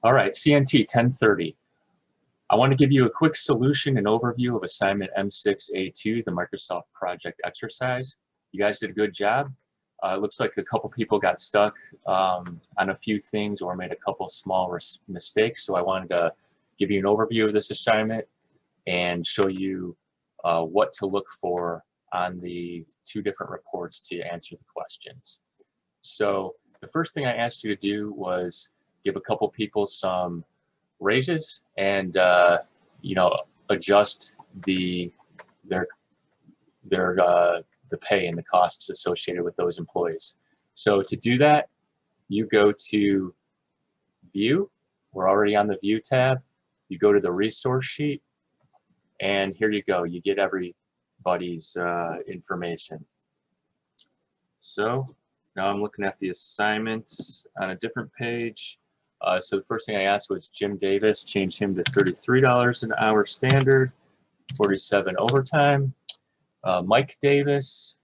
All right, CNT1030. I want to give you a quick solution and overview of assignment M6A2, the Microsoft project exercise. You guys did a good job. It looks like a couple people got stuck on a few things or made a couple small mistakes. So I wanted to give you an overview of this assignment and show you what to look for on the two different reports to answer the questions. So the first thing I asked you to do was give a couple people some raises and adjust the pay and the costs associated with those employees. So to do that, you go to View. We're already on the View tab. You go to the resource sheet, and here you go. You get everybody's information. So now I'm looking at the assignments on a different page. So the first thing I asked was Jim Davis, change him to $33 an hour standard, 47 overtime. Mike Davis,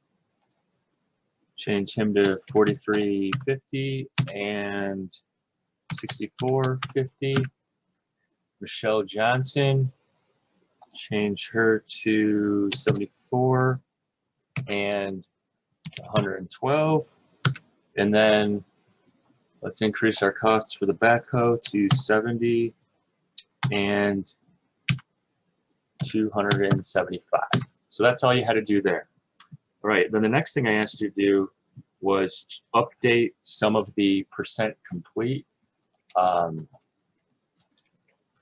change him to $43.50 and $64.50. Michelle Johnson, change her to $74 and $112. And then let's increase our costs for the backhoe to $70 and $275. So that's all you had to do there. All right, then the next thing I asked you to do was update some of the percent complete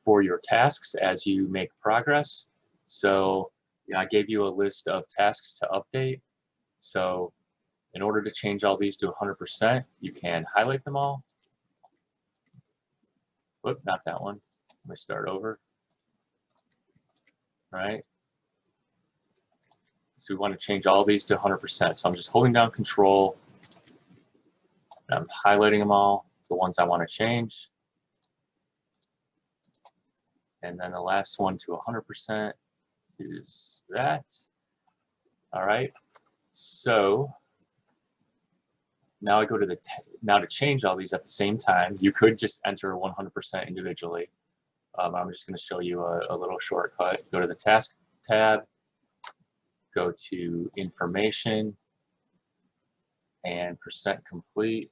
for your tasks as you make progress. So I gave you a list of tasks to update. So in order to change all these to 100%, you can highlight them all. Whoop, not that one. Let me start over. All right. So we want to change all these to 100%. So I'm just holding down Control. And I'm highlighting them all, the ones I want to change. And then the last one to 100% is that. All right. So now I go to now to change all these at the same time. You could just enter 100% individually. I'm just going to show you a little shortcut. Go to the Task tab, go to Information, and percent complete.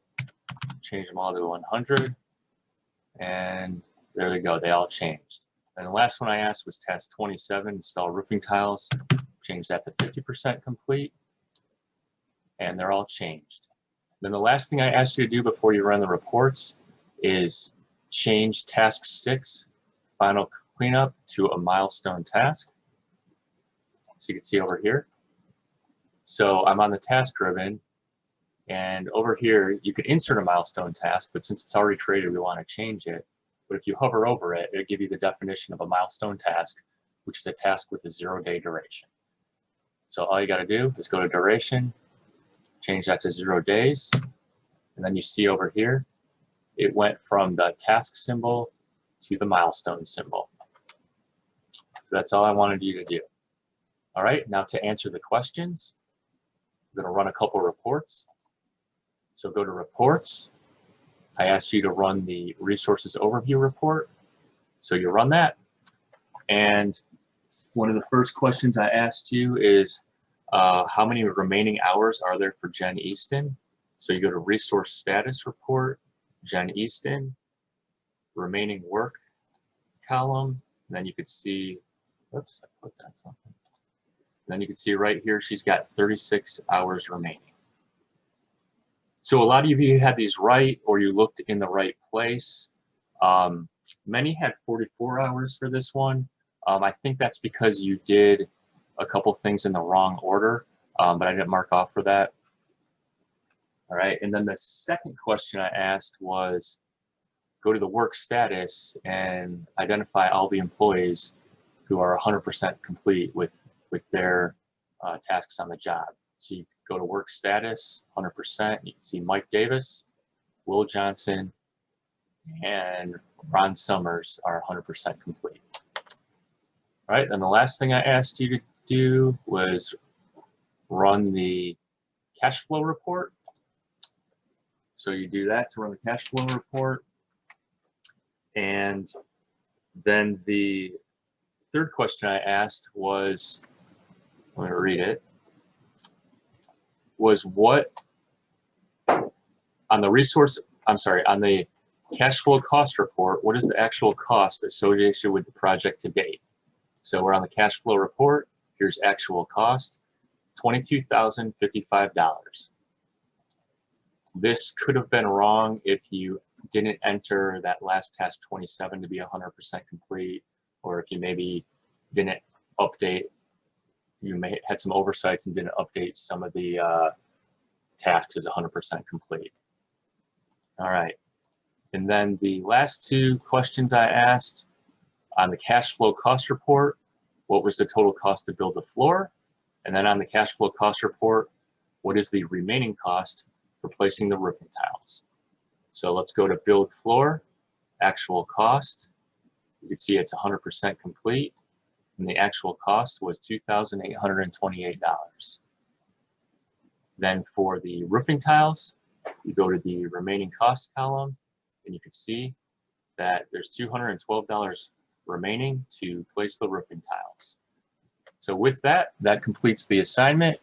Change them all to 100, and there they go. They all changed. And the last one I asked was Task 27, install roofing tiles. Change that to 50% complete, and they're all changed. Then the last thing I asked you to do before you run the reports is change Task 6, final cleanup, to a milestone task. So you can see over here. So I'm on the task ribbon, and over here you could insert a milestone task, but since it's already created, we want to change it. But if you hover over it, it'll give you the definition of a milestone task, which is a task with a 0-day duration. So all you got to do is go to duration, change that to 0 days, and then you see over here, it went from the task symbol to the milestone symbol. So that's all I wanted you to do. All right, now to answer the questions, I'm going to run a couple reports. So go to Reports. I asked you to run the Resources Overview report. So you run that. And one of the first questions I asked you is, how many remaining hours are there for Jen Easton? So you go to Resource Status Report, Jen Easton, Remaining Work column, and then you could see, oops, I put that something. And then you can see right here, she's got 36 hours remaining. So a lot of you had these right, or you looked in the right place. Many had 44 hours for this one. I think that's because you did a couple things in the wrong order, but I didn't mark off for that. All right, and then the second question I asked was, go to the work status and identify all the employees who are 100% complete with their tasks on the job. So you go to work status, 100%. You can see Mike Davis, Will Johnson, and Ron Summers are 100% complete. All right, then the last thing I asked you to do was run the cash flow report. So you do that to run the cash flow report. And then the third question I asked was, I'm going to read it, was what on the on the cash flow cost report, what is the actual cost associated with the project to date? So we're on the cash flow report. Here's actual cost, $22,055. This could have been wrong if you didn't enter that last task 27 to be 100% complete, or if you maybe didn't update, you may had some oversights and didn't update some of the tasks as 100% complete. All right. And then the last two questions I asked on the cash flow cost report, what was the total cost to build the floor? And then on the cash flow cost report, what is the remaining cost for placing the roofing tiles? So let's go to build floor, actual cost. You can see it's 100% complete, and the actual cost was $2,828. Then for the roofing tiles, you go to the remaining cost column, and you can see that there's $212 remaining to place the roofing tiles. So with that, that completes the assignment.